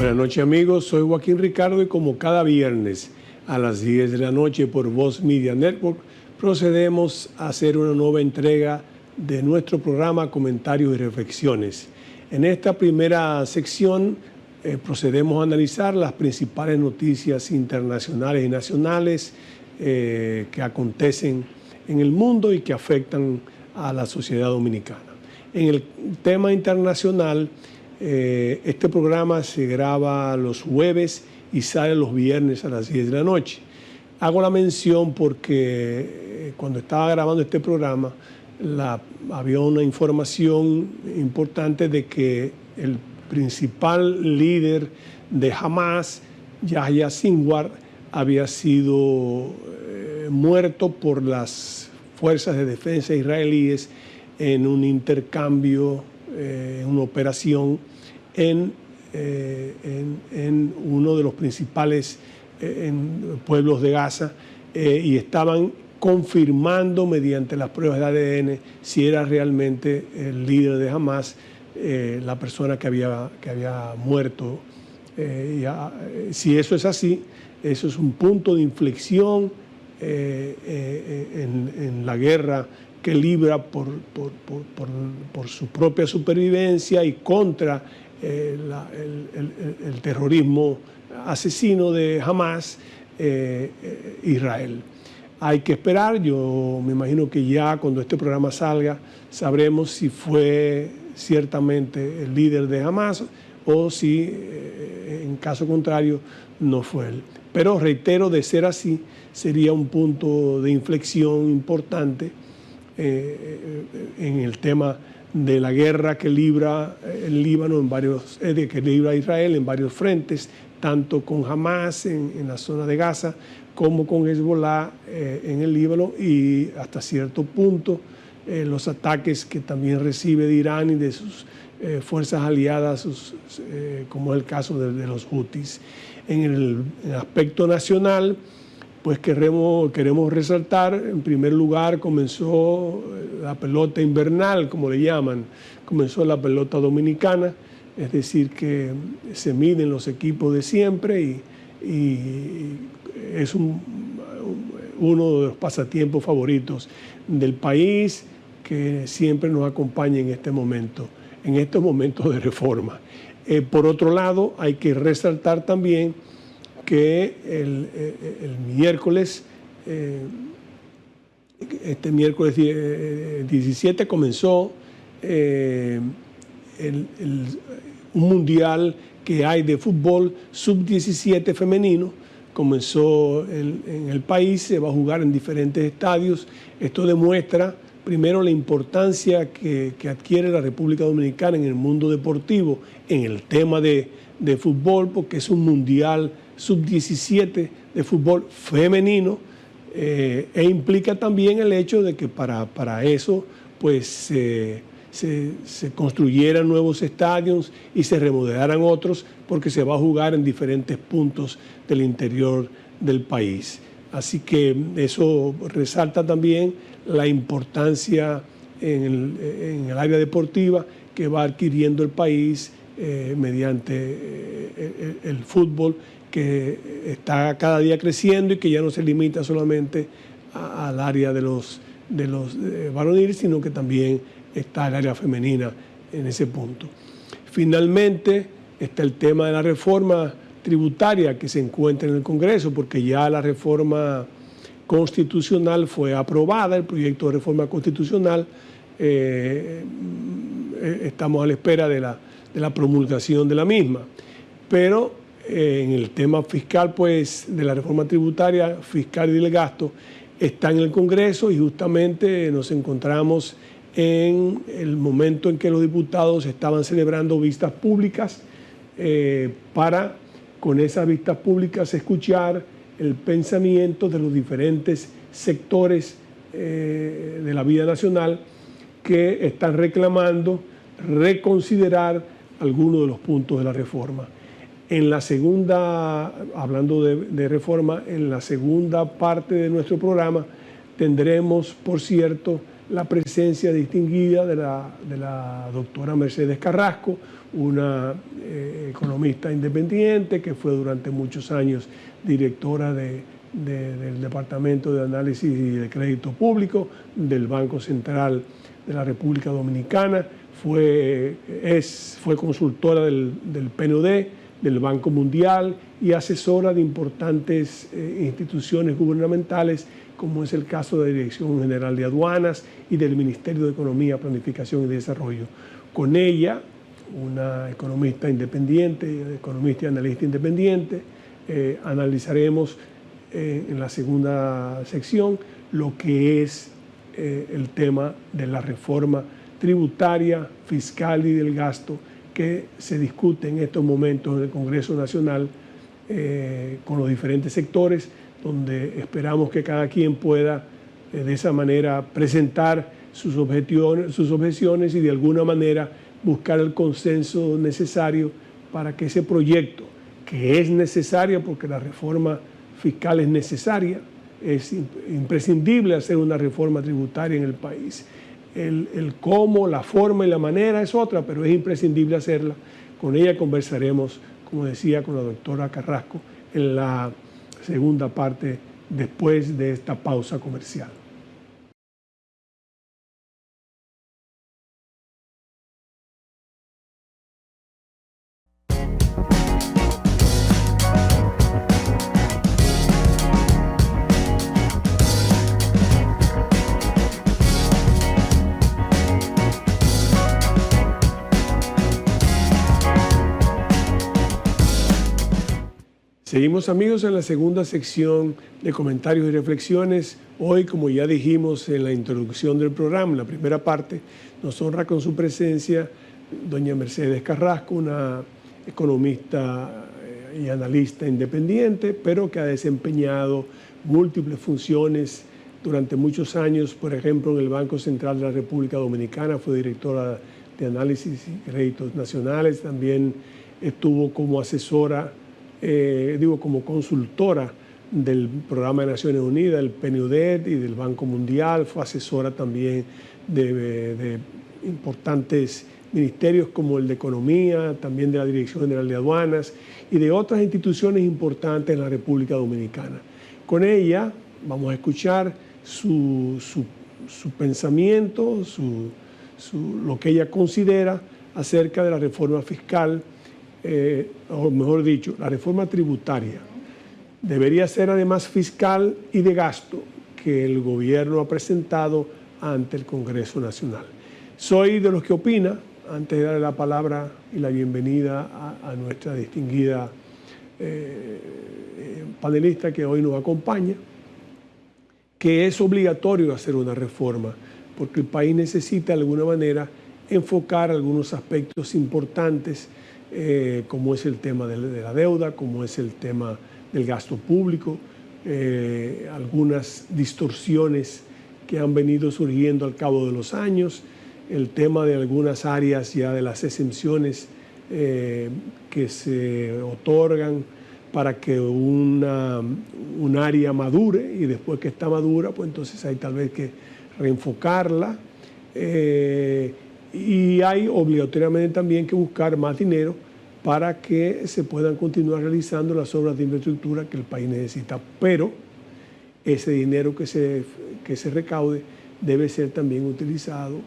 Buenas noches amigos, soy Joaquín Ricardo y como cada viernes a las 10 de la noche por Voz Media Network procedemos a hacer una nueva entrega de nuestro programa Comentarios y Reflexiones. En esta primera sección procedemos a analizar las principales noticias internacionales y nacionales que acontecen en el mundo y que afectan a la sociedad dominicana. En el tema internacional, este programa se graba los jueves y sale los viernes a las 10 de la noche. Hago la mención porque cuando estaba grabando este programa había una información importante de que el principal líder de Hamas, Yahya Sinwar, había sido muerto por las fuerzas de defensa israelíes en un intercambio, una operación en uno de los principales pueblos de Gaza y estaban confirmando mediante las pruebas de ADN si era realmente el líder de Hamas, la persona que había muerto. Si eso es así, eso es un punto de inflexión en la guerra que libra por su propia supervivencia y contra el terrorismo asesino de Hamas, Israel. Hay que esperar, yo me imagino que ya cuando este programa salga sabremos si fue ciertamente el líder de Hamas o si en caso contrario no fue él. Pero reitero, de ser así, sería un punto de inflexión importante en el tema de la guerra que libra el Líbano que libra Israel en varios frentes, tanto con Hamas en la zona de Gaza como con Hezbollah en el Líbano y hasta cierto punto los ataques que también recibe de Irán y de sus fuerzas aliadas, como es el caso de los Houthis. En el aspecto nacional, pues queremos resaltar, en primer lugar, comenzó la pelota invernal, como le llaman, comenzó la pelota dominicana, es decir, que se miden los equipos de siempre y es uno de los pasatiempos favoritos del país que siempre nos acompaña en estos momentos de reforma. Por otro lado, hay que resaltar también que el miércoles, este miércoles 17 comenzó un mundial que hay de fútbol sub-17 femenino. Comenzó en el país, se va a jugar en diferentes estadios. Esto demuestra primero la importancia que adquiere la República Dominicana en el mundo deportivo, en el tema de fútbol, porque es un mundial sub-17 de fútbol femenino, e implica también el hecho de que para eso pues se construyeran nuevos estadios y se remodelaran otros, porque se va a jugar en diferentes puntos del interior del país. Así que eso resalta también la importancia en el área deportiva que va adquiriendo el país mediante el fútbol, que está cada día creciendo y que ya no se limita solamente al área de los varoniles, sino que también está el área femenina en ese punto. Finalmente está el tema de la reforma tributaria que se encuentra en el Congreso, porque ya la reforma constitucional fue aprobada, el proyecto de reforma constitucional. Estamos a la espera de la promulgación de la misma. Pero en el tema fiscal, pues, de la reforma tributaria, fiscal y del gasto, está en el Congreso y justamente nos encontramos en el momento en que los diputados estaban celebrando vistas públicas para, con esas vistas públicas, escuchar el pensamiento de los diferentes sectores de la vida nacional que están reclamando reconsiderar algunos de los puntos de la reforma. En la segunda, hablando de reforma, en la segunda parte de nuestro programa tendremos, por cierto, la presencia distinguida de la doctora Mercedes Carrasco, una economista independiente que fue durante muchos años directora del Departamento de Análisis y de Crédito Público del Banco Central de la República Dominicana, fue consultora del PNUD, del Banco Mundial y asesora de importantes instituciones gubernamentales, como es el caso de la Dirección General de Aduanas y del Ministerio de Economía, Planificación y Desarrollo. Con ella, una economista independiente, economista y analista independiente, analizaremos en la segunda sección lo que es el tema de la reforma tributaria, fiscal y del gasto que se discute en estos momentos en el Congreso Nacional con los diferentes sectores, donde esperamos que cada quien pueda de esa manera presentar sus objeciones y de alguna manera buscar el consenso necesario para que ese proyecto, que es necesario porque la reforma fiscal es necesaria, es imprescindible hacer una reforma tributaria en el país. El cómo, la forma y la manera es otra, pero es imprescindible hacerla. Con ella conversaremos, como decía, con la doctora Carrasco en la segunda parte después de esta pausa comercial. Seguimos, amigos, en la segunda sección de comentarios y reflexiones. Hoy, como ya dijimos en la introducción del programa, en la primera parte, nos honra con su presencia doña Mercedes Carrasco, una economista y analista independiente, pero que ha desempeñado múltiples funciones durante muchos años. Por ejemplo, en el Banco Central de la República Dominicana fue directora de Análisis y Créditos Nacionales. También estuvo como asesora, como consultora del Programa de Naciones Unidas, el PNUD y del Banco Mundial. Fue asesora también de importantes ministerios como el de Economía, también de la Dirección General de Aduanas y de otras instituciones importantes en la República Dominicana. Con ella vamos a escuchar su pensamiento, lo que ella considera acerca de la reforma fiscal, o mejor dicho, la reforma tributaria. Debería ser además fiscal y de gasto que el gobierno ha presentado ante el Congreso Nacional. Soy de los que opina, antes de darle la palabra y la bienvenida a nuestra distinguida panelista que hoy nos acompaña, que es obligatorio hacer una reforma, porque el país necesita de alguna manera enfocar algunos aspectos importantes, como es el tema de la deuda, como es el tema del gasto público, algunas distorsiones que han venido surgiendo al cabo de los años, el tema de algunas áreas ya de las exenciones que se otorgan para que un área madure, y después que está madura, pues entonces hay tal vez que reenfocarla. Y hay obligatoriamente también que buscar más dinero para que se puedan continuar realizando las obras de infraestructura que el país necesita. Pero ese dinero que se recaude debe ser también utilizado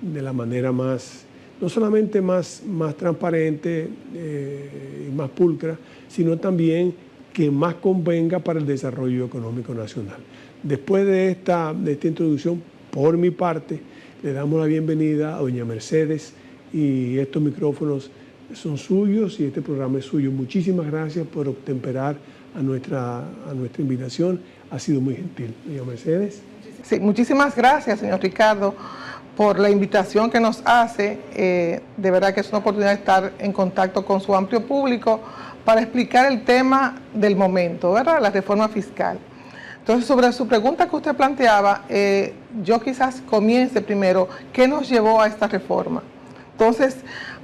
de la manera más, no solamente más transparente y más pulcra, sino también que más convenga para el desarrollo económico nacional. Después de esta introducción, por mi parte, le damos la bienvenida a doña Mercedes, y estos micrófonos son suyos y este programa es suyo. Muchísimas gracias por obtemperar a nuestra invitación. Ha sido muy gentil, doña Mercedes. Sí, muchísimas gracias, señor Ricardo, por la invitación que nos hace. De verdad que es una oportunidad de estar en contacto con su amplio público para explicar el tema del momento, ¿verdad? La reforma fiscal. Entonces, sobre su pregunta que usted planteaba, yo quizás comience primero, ¿qué nos llevó a esta reforma? Entonces,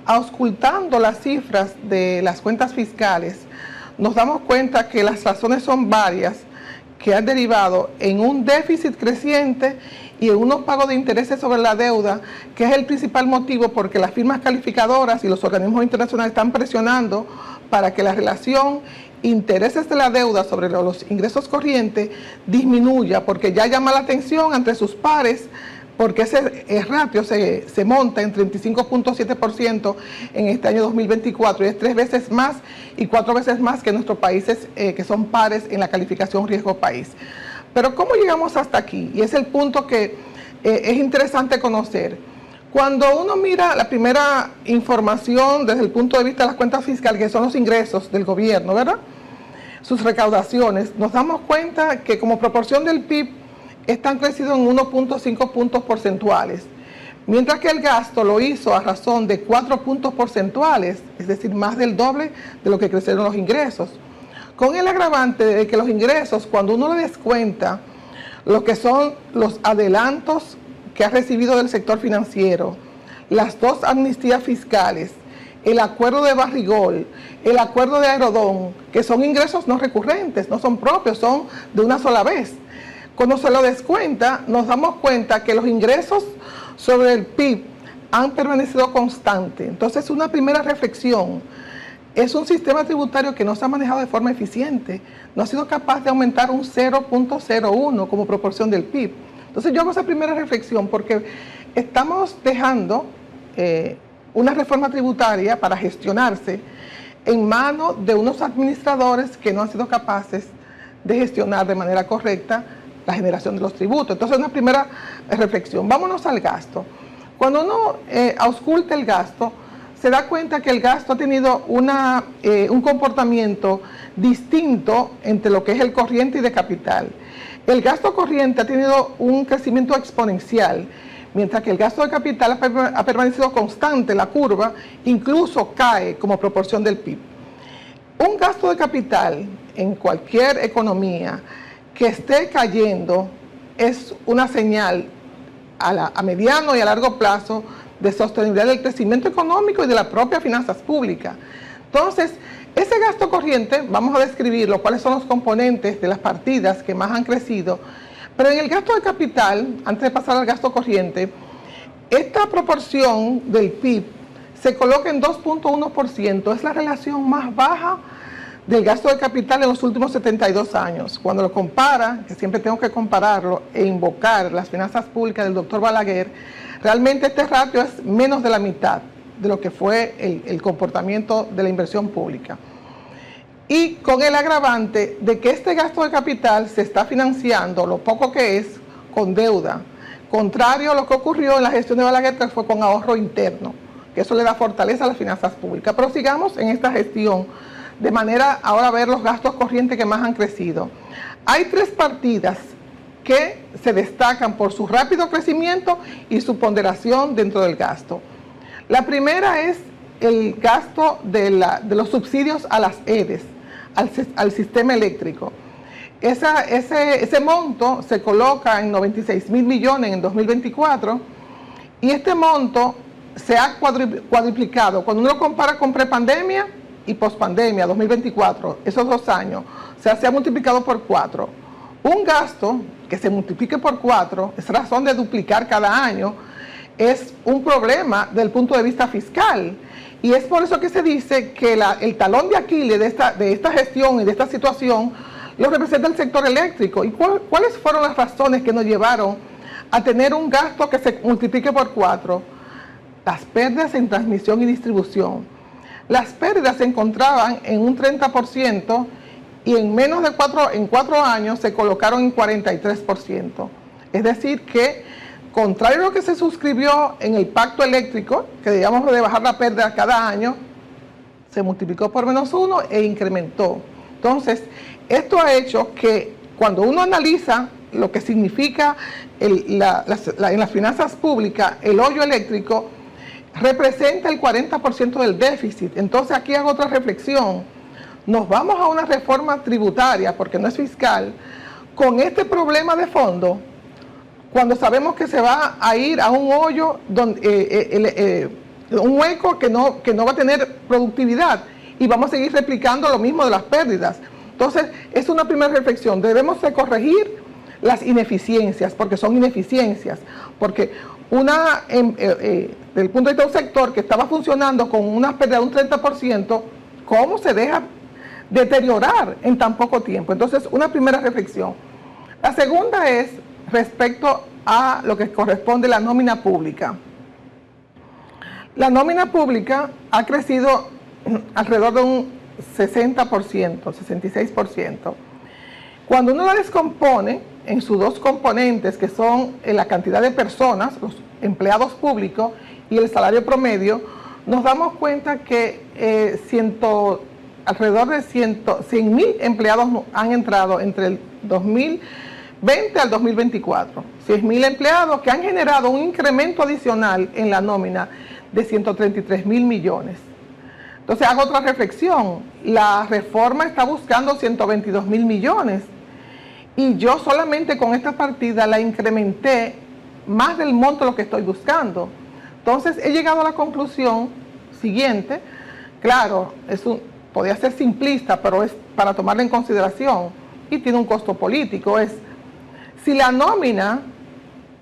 auscultando las cifras de las cuentas fiscales, nos damos cuenta que las razones son varias, que han derivado en un déficit creciente y en unos pagos de intereses sobre la deuda, que es el principal motivo porque las firmas calificadoras y los organismos internacionales están presionando para que la relación intereses de la deuda sobre los ingresos corrientes disminuya, porque ya llama la atención entre sus pares, porque ese ratio se monta en 35.7% en este año 2024 y es 3 veces más y 4 veces más que nuestros países que son pares en la calificación riesgo país. Pero ¿cómo llegamos hasta aquí? Y es el punto que es interesante conocer. Cuando uno mira la primera información desde el punto de vista de las cuentas fiscales, que son los ingresos del gobierno, ¿verdad? Sus recaudaciones, nos damos cuenta que como proporción del PIB están crecidos en 1.5 puntos porcentuales, mientras que el gasto lo hizo a razón de 4 puntos porcentuales, es decir, más del doble de lo que crecieron los ingresos. Con el agravante de que los ingresos, cuando uno le descuenta lo que son los adelantos que ha recibido del sector financiero, las 2 amnistías fiscales, el acuerdo de Barrigol, el acuerdo de Aerodón, que son ingresos no recurrentes, no son propios, son de una sola vez. Cuando se lo descuenta, nos damos cuenta que los ingresos sobre el PIB han permanecido constantes. Entonces, una primera reflexión, es un sistema tributario que no se ha manejado de forma eficiente, no ha sido capaz de aumentar un 0.01 como proporción del PIB. Entonces, yo hago esa primera reflexión porque estamos dejando una reforma tributaria para gestionarse en manos de unos administradores que no han sido capaces de gestionar de manera correcta la generación de los tributos. Entonces, una primera reflexión. Vámonos al gasto. Cuando uno ausculta el gasto, se da cuenta que el gasto ha tenido un comportamiento distinto entre lo que es el corriente y de capital. El gasto corriente ha tenido un crecimiento exponencial, mientras que el gasto de capital ha permanecido constante, la curva incluso cae como proporción del PIB. Un gasto de capital en cualquier economía que esté cayendo es una señal a mediano y a largo plazo de sostenibilidad del crecimiento económico y de las propias finanzas públicas. Entonces, ese gasto corriente, vamos a describirlo, cuáles son los componentes de las partidas que más han crecido, pero en el gasto de capital, antes de pasar al gasto corriente, esta proporción del PIB se coloca en 2.1%, es la relación más baja del gasto de capital en los últimos 72 años. Cuando lo compara, que siempre tengo que compararlo e invocar las finanzas públicas del doctor Balaguer, realmente este ratio es menos de la mitad de lo que fue el comportamiento de la inversión pública. Y con el agravante de que este gasto de capital se está financiando, lo poco que es, con deuda, contrario a lo que ocurrió en la gestión de Balaguer, que fue con ahorro interno, que eso le da fortaleza a las finanzas públicas. Pero sigamos en esta gestión, de manera ahora a ver los gastos corrientes que más han crecido. Hay 3 partidas que se destacan por su rápido crecimiento y su ponderación dentro del gasto. La primera es el gasto de los subsidios a las EDES, al sistema eléctrico. Ese monto se coloca en 96.000 millones en 2024 y este monto se ha cuadruplicado. Cuando uno lo compara con prepandemia y pospandemia, 2024, esos 2 años, o sea, se ha multiplicado por 4. Un gasto que se multiplique por 4, es razón de duplicar cada año, es un problema desde el punto de vista fiscal. Y es por eso que se dice que el talón de Aquiles de esta gestión y de esta situación lo representa el sector eléctrico. ¿Y cuáles fueron las razones que nos llevaron a tener un gasto que se multiplique por 4? Las pérdidas en transmisión y distribución. Las pérdidas se encontraban en un 30% y en menos de 4 años se colocaron en 43%. Es decir que, contrario a lo que se suscribió en el pacto eléctrico, que debíamos de bajar la pérdida cada año, se multiplicó por -1 e incrementó. Entonces, esto ha hecho que cuando uno analiza lo que significa en las finanzas públicas, el hoyo eléctrico representa el 40% del déficit. Entonces, aquí hago otra reflexión. Nos vamos a una reforma tributaria, porque no es fiscal, con este problema de fondo, cuando sabemos que se va a ir a un hoyo, un hueco que no va a tener productividad y vamos a seguir replicando lo mismo de las pérdidas. Entonces, es una primera reflexión. Debemos de corregir las ineficiencias, porque son ineficiencias, porque desde el punto de vista de un sector que estaba funcionando con una pérdida de un 30%, ¿cómo se deja deteriorar en tan poco tiempo? Entonces, una primera reflexión. La segunda es respecto a lo que corresponde a la nómina pública. La nómina pública ha crecido alrededor de un 60%, 66%. Cuando uno la descompone en sus dos componentes, que son la cantidad de personas, los empleados públicos y el salario promedio, nos damos cuenta que alrededor de 100.000 empleados han entrado entre el 2020 al 2024. 100.000 empleados que han generado un incremento adicional en la nómina de 133.000 millones. Entonces hago otra reflexión. La reforma está buscando 122.000 millones y yo solamente con esta partida la incrementé más del monto de lo que estoy buscando. Entonces he llegado a la conclusión siguiente. Claro, podría ser simplista, pero es para tomarla en consideración y tiene un costo político. Es, si la nómina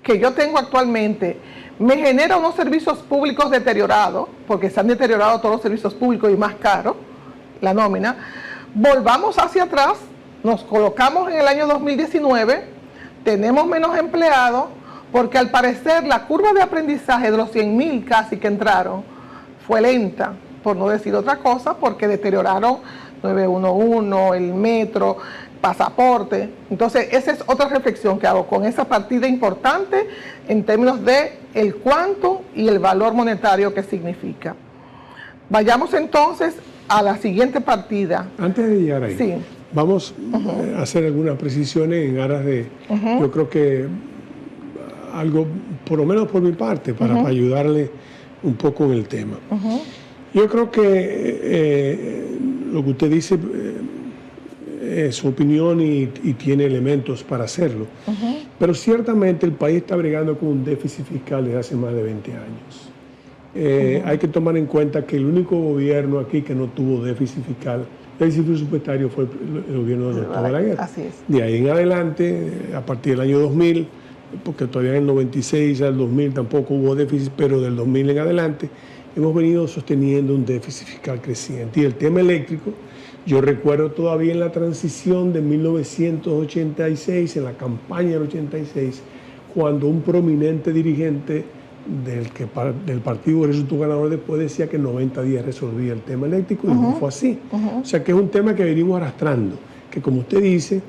que yo tengo actualmente me genera unos servicios públicos deteriorados, porque se han deteriorado todos los servicios públicos y más caro, la nómina, volvamos hacia atrás, nos colocamos en el año 2019, tenemos menos empleados, porque al parecer la curva de aprendizaje de los 100.000 casi que entraron fue lenta, por no decir otra cosa, porque deterioraron 911, el metro, pasaporte. Entonces, esa es otra reflexión que hago con esa partida importante en términos de el cuánto y el valor monetario que significa. Vayamos entonces a la siguiente partida. Antes de llegar ahí, sí, vamos a hacer algunas precisiones en aras de, yo creo que algo, por lo menos por mi parte, para ayudarle un poco en el tema. Yo creo que lo que usted dice es su opinión y tiene elementos para hacerlo. Pero ciertamente el país está bregando con un déficit fiscal desde hace más de 20 años. Hay que tomar en cuenta que el único gobierno aquí que no tuvo déficit fiscal, déficit presupuestario, fue el gobierno de Ernesto Balaguer. Así es. De ahí en adelante, a partir del año 2000, porque todavía en el 96 al 2000 tampoco hubo déficit, pero del 2000 en adelante hemos venido sosteniendo un déficit fiscal creciente. Y el tema eléctrico, yo recuerdo todavía en la transición de 1986, en la campaña del 86, cuando un prominente dirigente del partido que resultó ganador después decía que en 90 días resolvía el tema eléctrico, y no fue así. O sea que es un tema que venimos arrastrando, que como usted dice,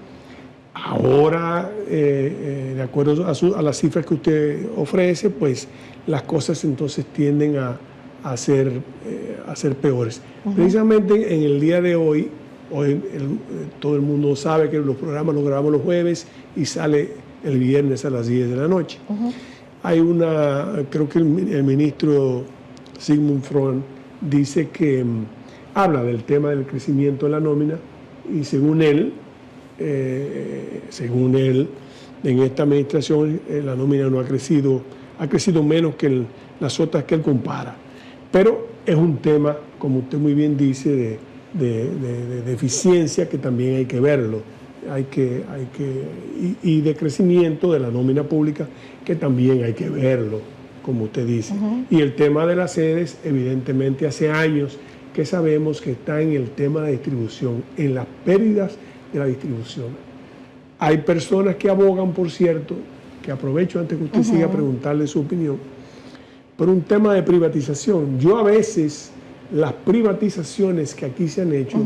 ahora, de acuerdo a las cifras que usted ofrece, pues las cosas entonces tienden a ser peores. Precisamente en el día de hoy todo el mundo sabe que los programas los grabamos los jueves y sale el viernes a las 10 de la noche. Hay creo que el ministro Sigmund Freud dice que habla del tema del crecimiento de la nómina y según él, en esta administración la nómina no ha crecido menos que las otras que él compara. Pero es un tema, como usted muy bien dice, de eficiencia que también hay que verlo. Y de crecimiento de la nómina pública que también hay que verlo, como usted dice. Y el tema de las sedes, evidentemente hace años que sabemos que está en el tema de distribución, en las pérdidas de la distribución. Hay personas que abogan, por cierto, que aprovecho antes que usted siga a preguntarle su opinión, por un tema de privatización. Yo a veces, las privatizaciones que aquí se han hecho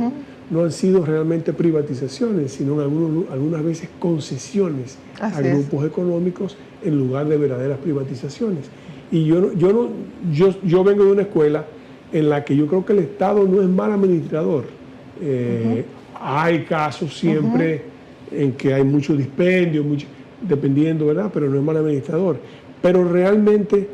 no han sido realmente privatizaciones, sino algunas veces concesiones a grupos económicos en lugar de verdaderas privatizaciones. Y yo vengo de una escuela en la que yo creo que el Estado no es mal administrador. Hay casos siempre en que hay mucho dispendio, dependiendo, ¿verdad? Pero no es mal administrador. Pero realmente,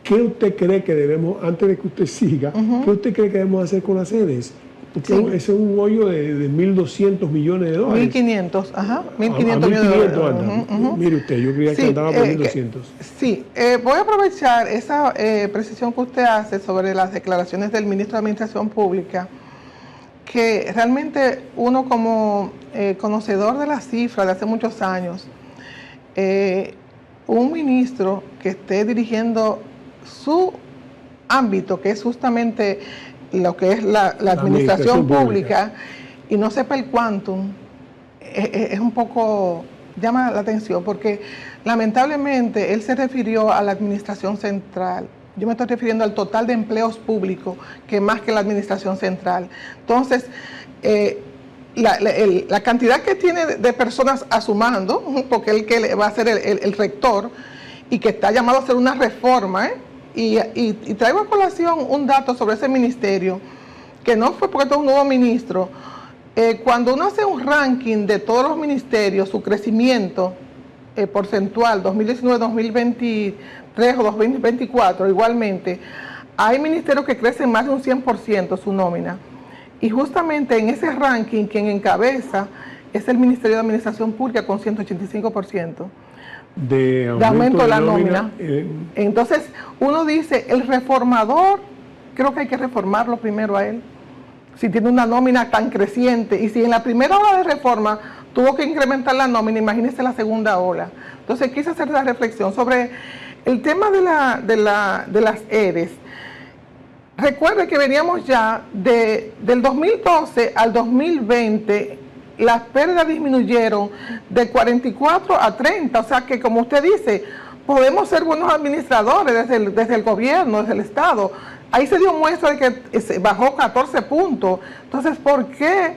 ¿qué usted cree que debemos, antes de que usted siga, qué usted cree que debemos hacer con las sedes? Porque ese es un hoyo de 1.200 millones de dólares. 1.500, 1.500 millones de dólares. Mire usted, yo creía que andaba por 1.200. Voy a aprovechar esa precisión que usted hace sobre las declaraciones del ministro de Administración Pública, que realmente uno como conocedor de las cifras de hace muchos años, un ministro que esté dirigiendo su ámbito, que es justamente lo que es la administración pública, y no sepa el quantum, es un poco, llama la atención, porque lamentablemente él se refirió a la administración central. Yo me estoy refiriendo al total de empleos públicos, que más que la administración central. Entonces, la cantidad que tiene de personas a su mando, porque él que va a ser el rector, y que está llamado a hacer una reforma, y traigo a colación un dato sobre ese ministerio, que no fue porque es un nuevo ministro. Cuando uno hace un ranking de todos los ministerios, su crecimiento porcentual, 2019, 2023 o 2024, igualmente, hay ministerios que crecen más de un 100% su nómina. Y justamente en ese ranking, quien encabeza es el Ministerio de Administración Pública con 185%. De aumento de la nómina. Entonces, uno dice, el reformador, creo que hay que reformarlo primero a él. Si tiene una nómina tan creciente, y si en la primera ola de reforma tuvo que incrementar la nómina, imagínese la segunda ola. Entonces, quise hacer la reflexión sobre el tema de las ERES. Recuerde que veníamos ya del 2012 al 2020, las pérdidas disminuyeron de 44 a 30, o sea que, como usted dice, podemos ser buenos administradores desde el gobierno, desde el Estado. Ahí se dio muestra de que se bajó 14 puntos. Entonces, ¿por qué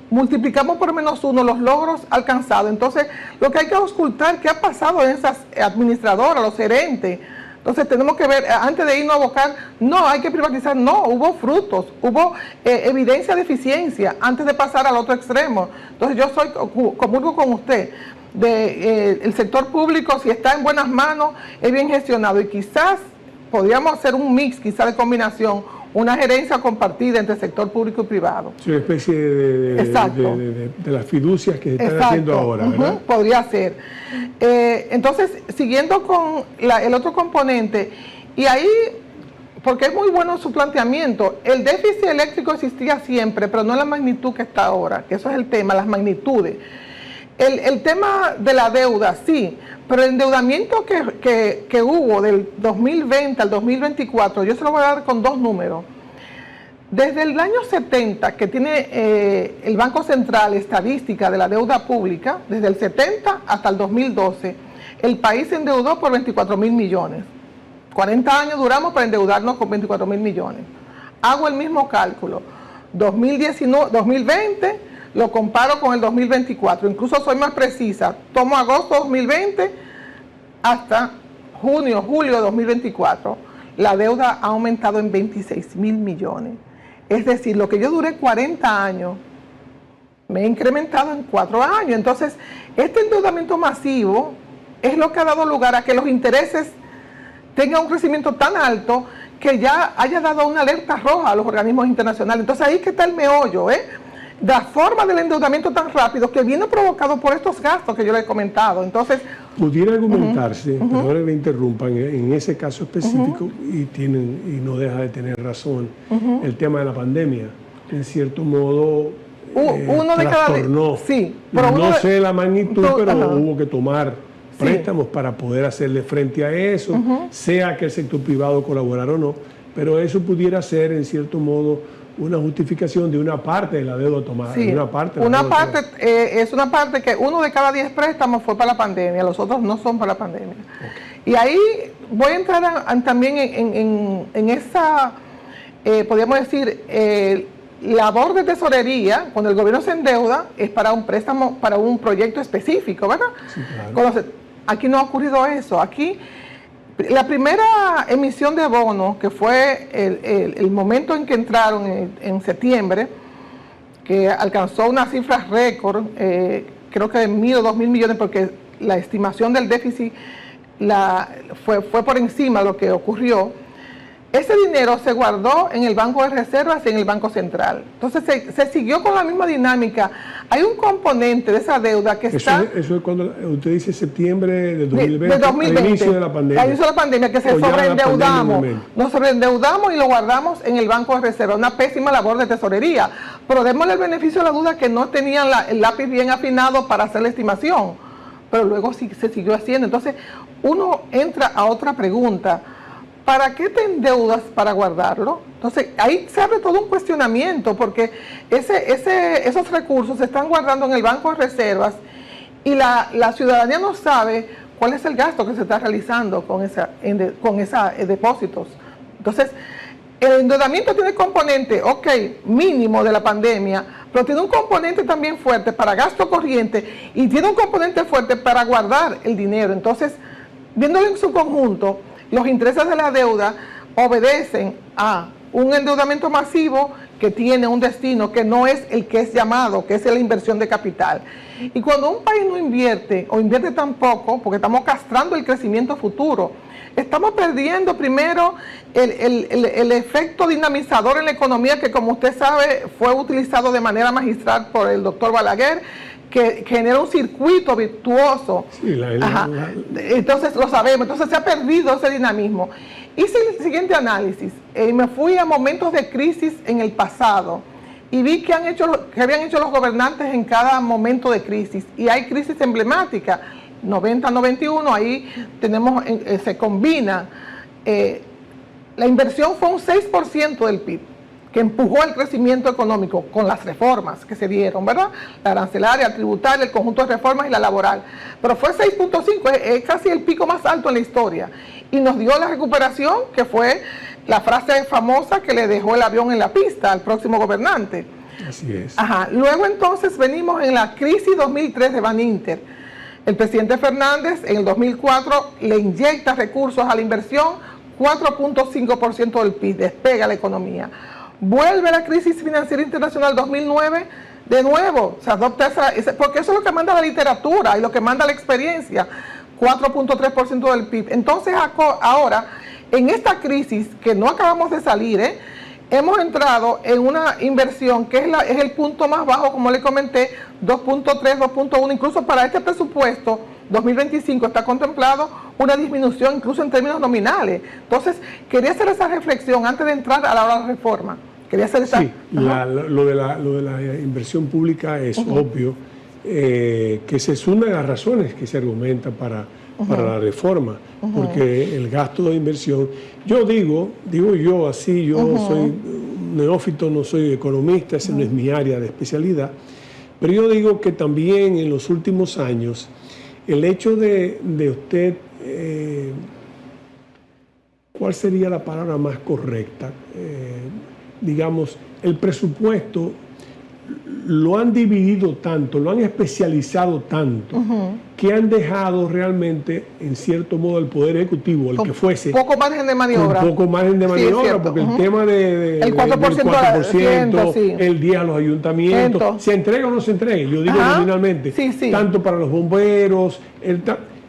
multiplicamos por -1 los logros alcanzados? Entonces, lo que hay que auscultar, ¿qué ha pasado en esas administradoras, los gerentes? Entonces, tenemos que ver, antes de irnos a abocar, no, hay que privatizar, no, hubo frutos, hubo evidencia de eficiencia antes de pasar al otro extremo. Entonces, yo comulgo con usted. El sector público, si está en buenas manos, es bien gestionado, y quizás podríamos hacer un mix, quizás de combinación, una gerencia compartida entre sector público y privado. Es una especie de las fiducias que se están haciendo ahora, ¿verdad? Podría ser. Entonces, siguiendo con el otro componente, y ahí, porque es muy bueno su planteamiento, el déficit eléctrico existía siempre, pero no en la magnitud que está ahora, que eso es el tema, las magnitudes. El tema de la deuda, sí, pero el endeudamiento que hubo del 2020 al 2024, yo se lo voy a dar con dos números. Desde el año 70, que tiene el Banco Central estadística de la deuda pública, desde el 70 hasta el 2012, el país se endeudó por 24.000 millones. 40 años duramos para endeudarnos con 24.000 millones. Hago el mismo cálculo. 2020... lo comparo con el 2024, incluso soy más precisa, tomo agosto 2020 hasta julio de 2024, la deuda ha aumentado en 26.000 millones. Es decir, lo que yo duré 40 años, me he incrementado en 4 años. Entonces, este endeudamiento masivo es lo que ha dado lugar a que los intereses tengan un crecimiento tan alto que ya haya dado una alerta roja a los organismos internacionales. Entonces, ahí que está el meollo, la forma del endeudamiento tan rápido que viene provocado por estos gastos que yo le he comentado. Entonces, pudiera argumentarse, perdón que me interrumpan, en ese caso específico, y no deja de tener razón, el tema de la pandemia, en cierto modo uno de trastornó, sí, pero no sé la magnitud, pero hubo que tomar préstamos para poder hacerle frente a eso, sea que el sector privado colaborara o no, pero eso pudiera ser, en cierto modo, una justificación de una parte de la deuda tomada. Sí, es una parte que 1 de cada 10 préstamos fue para la pandemia, los otros no son para la pandemia. Okay. Y ahí voy a entrar también en esa, podríamos decir, labor de tesorería. Cuando el gobierno se endeuda es para un préstamo, para un proyecto específico, ¿verdad? Sí, claro. Aquí no ha ocurrido eso. Aquí la primera emisión de bonos, que fue el momento en que entraron en septiembre, que alcanzó una cifra récord, creo que de 1.000 o 2.000 millones, porque la estimación del déficit fue por encima de lo que ocurrió. Ese dinero se guardó en el Banco de Reservas y en el Banco Central. Entonces se siguió con la misma dinámica. Hay un componente de esa deuda que está... Eso es cuando usted dice septiembre de 2020, de 2020 al inicio de la pandemia. Al inicio de la pandemia, que se sobreendeudamos. Nos sobreendeudamos y lo guardamos en el Banco de Reserva. Una pésima labor de tesorería. Pero démosle el beneficio de la duda que no tenían el lápiz bien afinado para hacer la estimación. pero luego sí se siguió haciendo. Entonces, uno entra a otra pregunta. ¿Para qué te endeudas para guardarlo? Entonces, ahí se abre todo un cuestionamiento, porque esos recursos se están guardando en el Banco de Reservas y la ciudadanía no sabe cuál es el gasto que se está realizando con esos depósitos. Entonces, el endeudamiento tiene componente, mínimo de la pandemia, pero tiene un componente también fuerte para gasto corriente y tiene un componente fuerte para guardar el dinero. Entonces, viéndolo en su conjunto, los intereses de la deuda obedecen a un endeudamiento masivo que tiene un destino que no es el que es llamado, que es la inversión de capital. Y cuando un país no invierte o invierte tan poco, porque estamos castrando el crecimiento futuro, estamos perdiendo primero el efecto dinamizador en la economía que, como usted sabe, fue utilizado de manera magistral por el doctor Balaguer, que genera un circuito virtuoso. Sí, entonces lo sabemos, entonces se ha perdido ese dinamismo. Hice el siguiente análisis, me fui a momentos de crisis en el pasado y vi que habían hecho los gobernantes en cada momento de crisis, y hay crisis emblemáticas, 90-91, ahí tenemos, se combina, la inversión fue un 6% del PIB, que empujó el crecimiento económico con las reformas que se dieron, ¿verdad? La arancelaria, la tributaria, el conjunto de reformas y la laboral. Pero fue 6.5, es casi el pico más alto en la historia. Y nos dio la recuperación, que fue la frase famosa que le dejó el avión en la pista al próximo gobernante. Así es. Luego entonces venimos en la crisis 2003 de Baninter. El presidente Fernández en el 2004 le inyecta recursos a la inversión, 4.5% del PIB, despega la economía. Vuelve la crisis financiera internacional 2009, de nuevo se adopta porque eso es lo que manda la literatura y lo que manda la experiencia, 4.3% del PIB. Entonces ahora, en esta crisis que no acabamos de salir, hemos entrado en una inversión que es el punto más bajo, como le comenté, 2.3, 2.1, incluso para este presupuesto 2025 está contemplado una disminución incluso en términos nominales. Entonces, quería hacer esa reflexión antes de entrar a la hora de la reforma. Quería hacer esa... Sí, lo de la inversión pública es obvio, que esa es una de las razones que se argumenta para la reforma, porque el gasto de inversión, yo digo así, yo soy neófito, no soy economista, esa no es mi área de especialidad, pero yo digo que también en los últimos años, el hecho de usted, ¿cuál sería la palabra más correcta? Digamos, el presupuesto lo han dividido tanto, lo han especializado tanto, que han dejado realmente, en cierto modo, el Poder Ejecutivo, el que fuese... Poco margen de maniobra. Con poco margen de maniobra, porque el tema el 4%, sí, el 10% a los ayuntamientos, se entrega o no se entrega, yo digo nominalmente, tanto para los bomberos,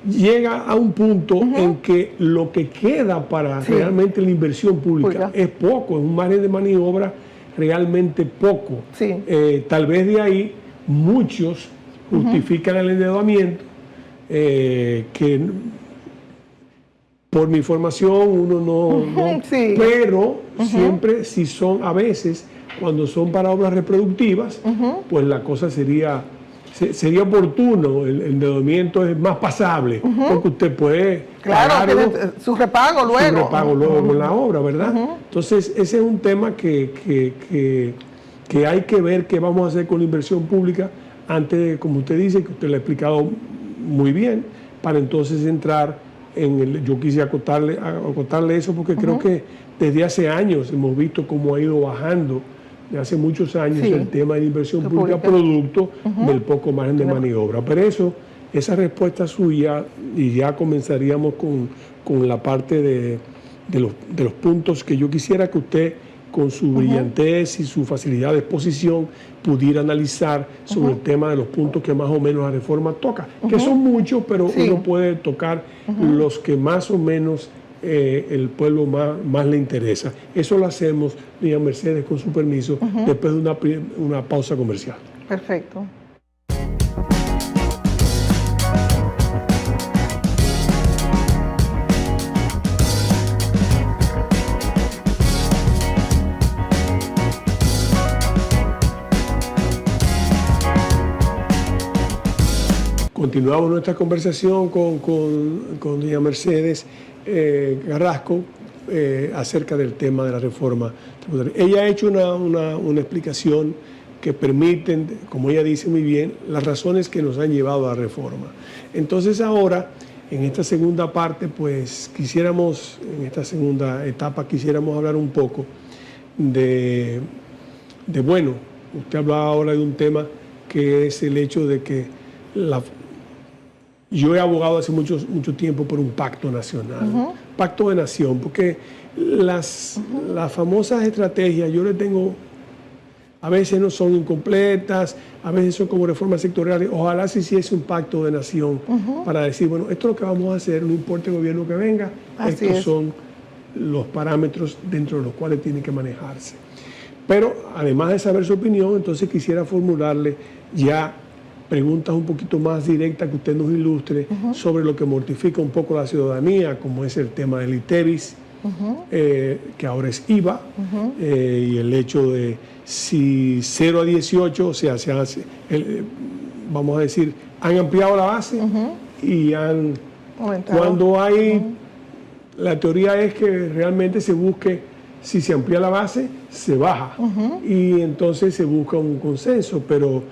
llega a un punto en que lo que queda para realmente la inversión pública es poco, es un margen de maniobra realmente poco. Tal vez de ahí muchos justifican el endeudamiento, que por mi formación uno no pero siempre si son, a veces cuando son para obras reproductivas, pues la cosa sería oportuno, el endeudamiento es más pasable, porque usted puede pagarlo, tiene su repago luego. Con la obra, ¿verdad? Entonces, ese es un tema que hay que ver qué vamos a hacer con la inversión pública antes, como usted dice, que usted lo ha explicado muy bien, para entonces entrar yo quise acotarle eso, porque creo que desde hace años hemos visto cómo ha ido bajando, de hace muchos años, el tema de la inversión pública producto del poco margen de maniobra. Pero esa respuesta suya, y ya comenzaríamos con la parte de los puntos que yo quisiera que usted, con su brillantez y su facilidad de exposición, pudiera analizar sobre el tema de los puntos que más o menos la reforma toca, que son muchos, pero uno puede tocar los que más o menos el pueblo más le interesa. Eso lo hacemos, doña Mercedes, con su permiso, después de una pausa comercial. Perfecto. continuamos nuestra conversación con doña Mercedes Carrasco acerca del tema de la reforma tributaria. Ella ha hecho una explicación que permiten, como ella dice muy bien, las razones que nos han llevado a la reforma. Entonces ahora, en esta segunda parte, pues en esta segunda etapa quisiéramos hablar un poco bueno, usted hablaba ahora de un tema que es el hecho de que yo he abogado hace mucho tiempo por un pacto nacional, pacto de nación, porque las famosas estrategias, yo le tengo, a veces no son incompletas, a veces son como reformas sectoriales. Ojalá se hiciese un pacto de nación para decir, bueno, esto es lo que vamos a hacer, no importa el gobierno que venga, estos son los parámetros dentro de los cuales tiene que manejarse. Pero además de saber su opinión, entonces quisiera formularle ya preguntas un poquito más directas que usted nos ilustre sobre lo que mortifica un poco la ciudadanía, como es el tema del ITEVIS, que ahora es IVA, y el hecho de si 0 a 18, o sea, vamos a decir, han ampliado la base y cuando hay, la teoría es que realmente se busque, si se amplía la base, se baja y entonces se busca un consenso, pero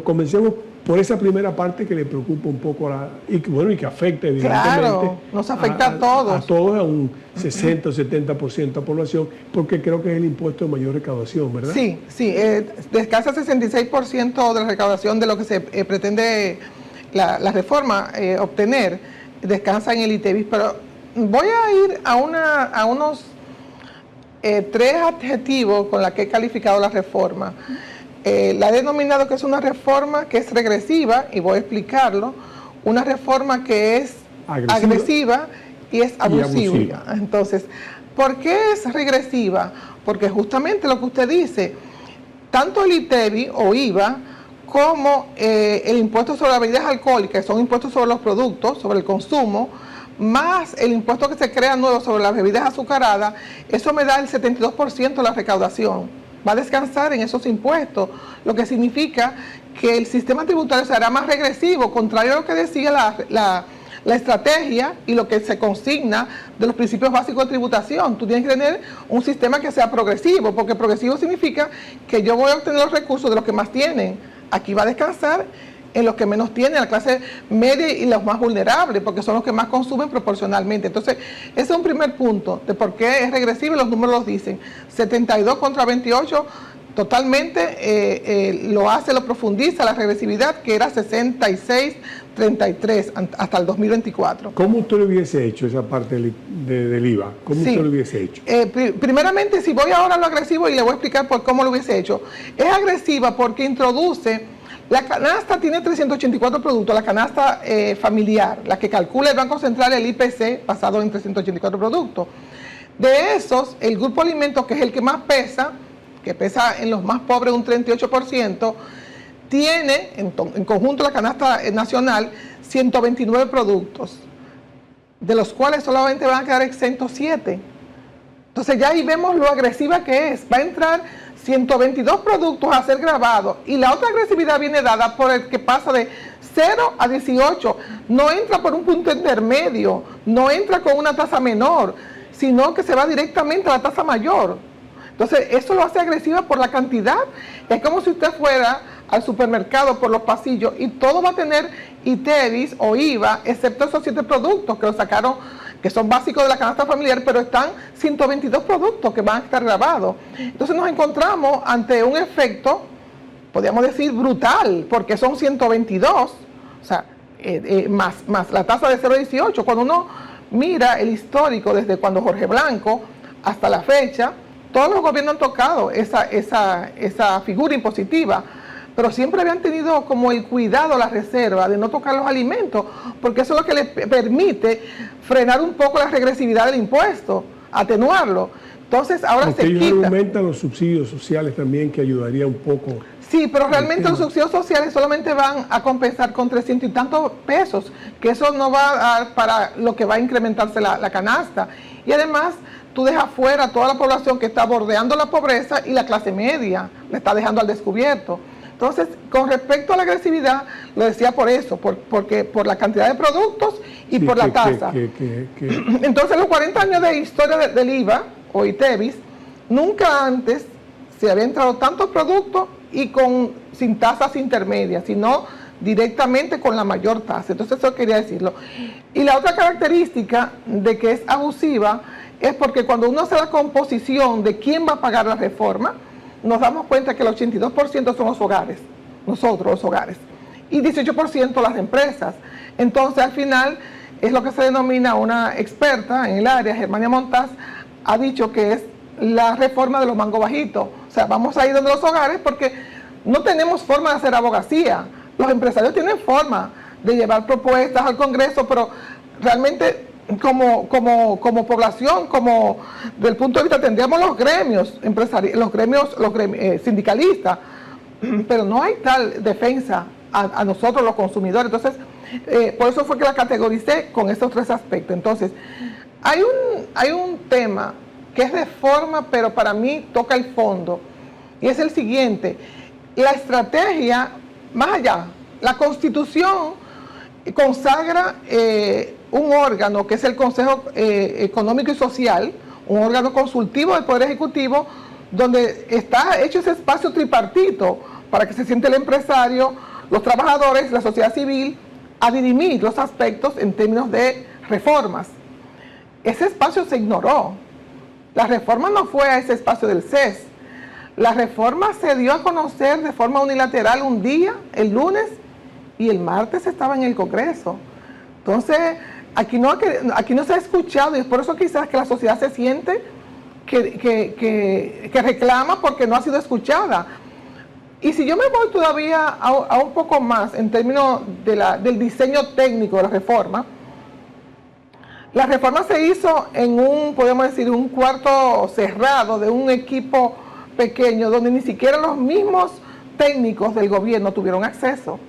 comencemos por esa primera parte que le preocupa un poco y que afecta evidentemente. Claro, nos afecta a todos. A todos, a un 60 o 70% de la población, porque creo que es el impuesto de mayor recaudación, ¿verdad? Sí, descansa 66% de la recaudación de lo que se pretende la reforma obtener, descansa en el ITEVIS, pero voy a ir a unos 3 adjetivos con los que he calificado la reforma. La he denominado que es una reforma que es regresiva, y voy a explicarlo, una reforma que es agresiva y es abusiva. Entonces, ¿por qué es regresiva? Porque justamente lo que usted dice, tanto el ITEVI o IVA como el impuesto sobre las bebidas alcohólicas, que son impuestos sobre los productos, sobre el consumo, más el impuesto que se crea nuevo sobre las bebidas azucaradas, eso me da el 72% de la recaudación. Va a descansar en esos impuestos, lo que significa que el sistema tributario será más regresivo, contrario a lo que decía la estrategia y lo que se consigna de los principios básicos de tributación. Tú tienes que tener un sistema que sea progresivo, porque progresivo significa que yo voy a obtener los recursos de los que más tienen. Aquí va a descansar en los que menos tienen, la clase media y los más vulnerables, porque son los que más consumen proporcionalmente. Entonces, ese es un primer punto de por qué es regresivo, y los números los dicen. 72 contra 28, totalmente lo profundiza la regresividad, que era 66-33 hasta el 2024. ¿Cómo usted lo hubiese hecho esa parte del IVA? ¿Cómo usted lo hubiese hecho? Primeramente, si voy ahora a lo agresivo, y le voy a explicar por cómo lo hubiese hecho. Es agresiva porque introduce. La canasta tiene 384 productos, la canasta familiar, la que calcula el Banco Central, el IPC, basado en 384 productos. De esos, el grupo alimentos, que es el que más pesa, que pesa en los más pobres un 38%, tiene en conjunto la canasta nacional 129 productos, de los cuales solamente van a quedar exentos 7. Entonces ya ahí vemos lo agresiva que es. Va a entrar 122 productos a ser grabados, y la otra agresividad viene dada por el que pasa de 0 a 18. No entra por un punto intermedio, no entra con una tasa menor, sino que se va directamente a la tasa mayor. Entonces eso lo hace agresiva por la cantidad. Es como si usted fuera al supermercado por los pasillos y todo va a tener ITEVIS o IVA, excepto esos 7 productos que lo sacaron, que son básicos de la canasta familiar, pero están 122 productos que van a estar grabados. Entonces nos encontramos ante un efecto, podríamos decir, brutal, porque son 122, o sea, más la tasa de 0,18. Cuando uno mira el histórico desde cuando Jorge Blanco hasta la fecha, todos los gobiernos han tocado esa figura impositiva, pero siempre habían tenido como el cuidado, la reserva de no tocar los alimentos, porque eso es lo que les permite frenar un poco la regresividad del impuesto, atenuarlo. Entonces ahora porque se ellos quita. aumentan los subsidios sociales también, que ayudaría un poco. Sí, pero realmente los subsidios sociales solamente van a compensar con 300 y tantos pesos, que eso no va a dar para lo que va a incrementarse la canasta. Y además, tú dejas fuera a toda la población que está bordeando la pobreza, y la clase media la está dejando al descubierto. Entonces, con respecto a la agresividad, lo decía por eso, porque por la cantidad de productos y sí, por la tasa. Entonces, los 40 años de historia del IVA o ITEVIS, nunca antes se había entrado tantos productos y sin tasas intermedias, sino directamente con la mayor tasa. Entonces, eso quería decirlo. Y la otra característica de que es abusiva es porque cuando uno hace la composición de quién va a pagar la reforma, nos damos cuenta que el 82% son los hogares, nosotros los hogares, y 18% las empresas. Entonces, al final, es lo que se denomina una experta en el área, Germania Montaz, ha dicho que es la reforma de los mangos bajitos. O sea, vamos a ir donde los hogares porque no tenemos forma de hacer abogacía. Los empresarios tienen forma de llevar propuestas al Congreso, pero realmente como población, como del punto de vista, tendríamos los gremios empresariales, los gremios sindicalistas, pero no hay tal defensa a nosotros los consumidores. Entonces, por eso fue que la categoricé con estos tres aspectos. Entonces, hay un tema que es de forma, pero para mí toca el fondo, y es el siguiente: la estrategia, más allá, la Constitución consagra un órgano que es el Consejo Económico y Social, un órgano consultivo del Poder Ejecutivo, donde está hecho ese espacio tripartito para que se siente el empresario, los trabajadores, la sociedad civil, a dirimir los aspectos en términos de reformas. Ese espacio se ignoró. La reforma no fue a ese espacio del CES. La reforma se dio a conocer de forma unilateral un día, el lunes, y el martes estaba en el Congreso. Entonces, aquí no se ha escuchado, y es por eso quizás que la sociedad se siente que reclama porque no ha sido escuchada. Y si yo me voy todavía a un poco más en términos del diseño técnico de la reforma se hizo en podemos decir, un cuarto cerrado de un equipo pequeño, donde ni siquiera los mismos técnicos del gobierno tuvieron acceso.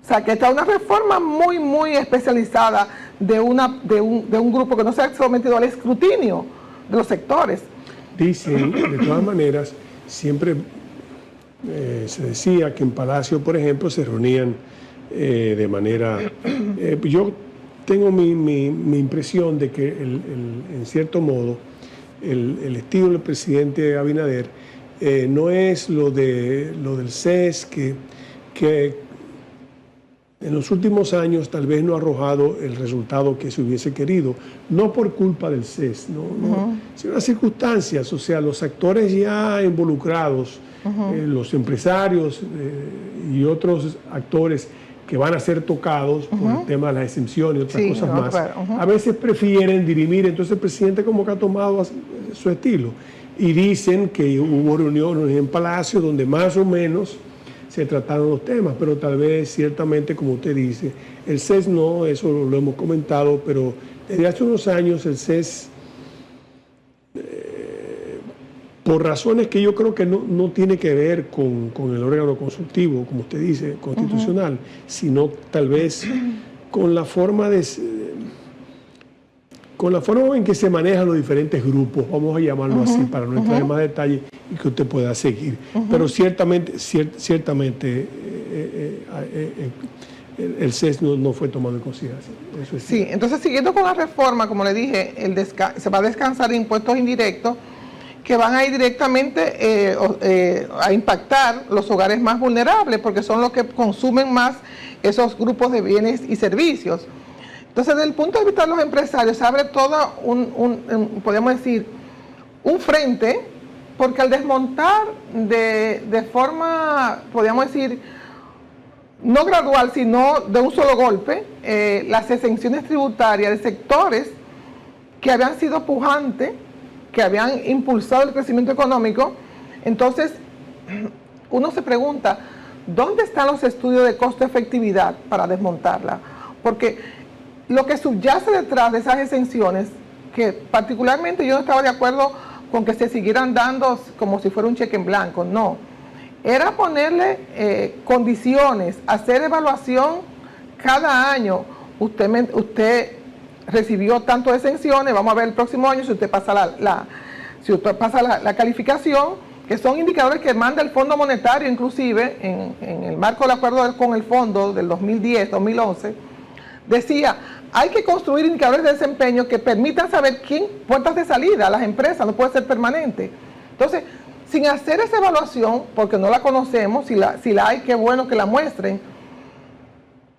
O sea, que esta es una reforma muy, muy especializada de un grupo que no se ha sometido al escrutinio de los sectores. Dicen, de todas maneras, siempre se decía que en Palacio, por ejemplo, se reunían de manera... yo tengo mi impresión de que, en cierto modo, el estilo del presidente Abinader no es lo del CES, que en los últimos años tal vez no ha arrojado el resultado que se hubiese querido, no por culpa del CES, sino las circunstancias, o sea, los actores ya involucrados, los empresarios y otros actores que van a ser tocados por el tema de las exenciones y otras cosas más, a veces prefieren dirimir. Entonces el presidente como que ha tomado su estilo, y dicen que hubo reuniones en Palacio donde más o menos se trataron los temas, pero tal vez ciertamente, como usted dice, el CES no, eso lo hemos comentado, pero desde hace unos años el CES, por razones que yo creo que no tiene que ver con el órgano consultivo, como usted dice, constitucional, sino tal vez con la forma en que se manejan los diferentes grupos, vamos a llamarlo así, para no entrar en más detalle y que usted pueda seguir. Pero ciertamente el CES no fue tomado en consideración. Eso es sí, entonces siguiendo con la reforma, como le dije, se va a descansar impuestos indirectos que van a ir directamente a impactar los hogares más vulnerables, porque son los que consumen más esos grupos de bienes y servicios. Entonces, desde el punto de vista de los empresarios, se abre todo podemos decir, un frente, porque al desmontar de forma, podríamos decir, no gradual, sino de un solo golpe, las exenciones tributarias de sectores que habían sido pujantes, que habían impulsado el crecimiento económico, entonces uno se pregunta, ¿dónde están los estudios de costo-efectividad para desmontarla? Porque lo que subyace detrás de esas exenciones, que particularmente yo no estaba de acuerdo con que se siguieran dando como si fuera un cheque en blanco, no. Era ponerle condiciones, hacer evaluación cada año. Usted recibió tantas exenciones, vamos a ver el próximo año si usted pasa la calificación, que son indicadores que manda el Fondo Monetario, inclusive en el marco del acuerdo con el Fondo del 2010-2011, decía, hay que construir indicadores de desempeño que permitan saber puertas de salida a las empresas, no puede ser permanente. Entonces, sin hacer esa evaluación, porque no la conocemos, si la hay, qué bueno que la muestren,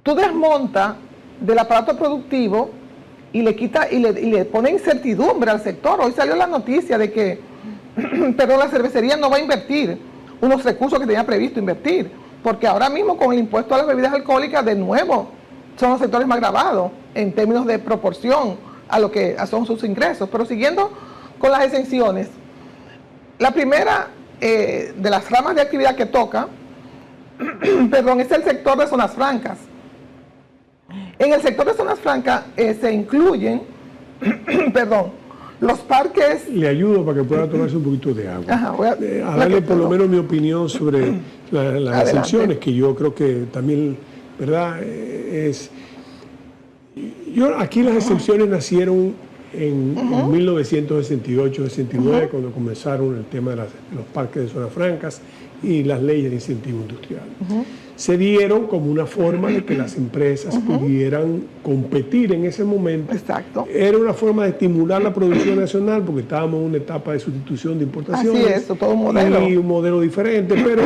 tú desmontas del aparato productivo y le pone incertidumbre al sector. Hoy salió la noticia de que, pero la cervecería no va a invertir unos recursos que tenía previsto invertir, porque ahora mismo con el impuesto a las bebidas alcohólicas, de nuevo, son los sectores más gravados en términos de proporción a lo que son sus ingresos. Pero siguiendo con las exenciones, la primera de las ramas de actividad que toca, perdón, es el sector de zonas francas. En el sector de zonas francas se incluyen, perdón, los parques... Le ayudo para que pueda tomarse un poquito de agua. Ajá, a darle por lo menos mi opinión sobre las exenciones, que yo creo que también, ¿verdad? Aquí las exenciones nacieron en 1968-69, cuando comenzaron el tema de los parques de zonas francas y las leyes de incentivo industrial. Se dieron como una forma de que las empresas pudieran competir en ese momento. Exacto. Era una forma de estimular la producción nacional, porque estábamos en una etapa de sustitución de importaciones. Así es, todo un modelo. Y un modelo diferente, pero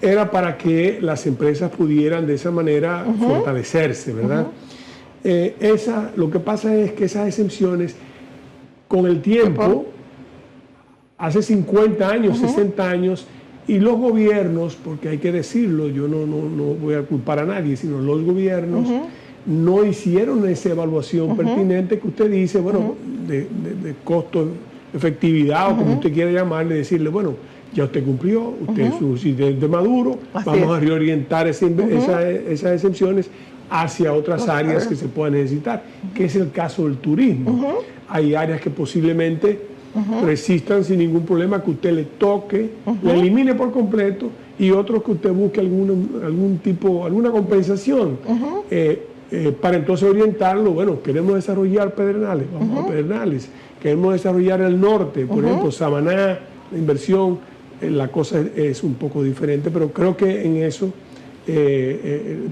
era para que las empresas pudieran de esa manera fortalecerse, ¿verdad? Lo que pasa es que esas exenciones, con el tiempo, hace 50 años, 60 años, y los gobiernos, porque hay que decirlo, yo no voy a culpar a nadie, sino los gobiernos no hicieron esa evaluación pertinente que usted dice, bueno, de costo, efectividad, o como usted quiera llamarle, decirle, bueno, ya usted cumplió, usted es un presidente maduro, vamos a reorientar esas exenciones hacia otras áreas que se puedan necesitar, que es el caso del turismo. Hay áreas que posiblemente resistan sin ningún problema, que usted le toque, le elimine por completo, y otros que usted busque alguna compensación para entonces orientarlo. Bueno, queremos desarrollar Pedernales, vamos a Pedernales, queremos desarrollar el norte, por ejemplo, Samaná, la inversión, la cosa es un poco diferente, pero creo que en eso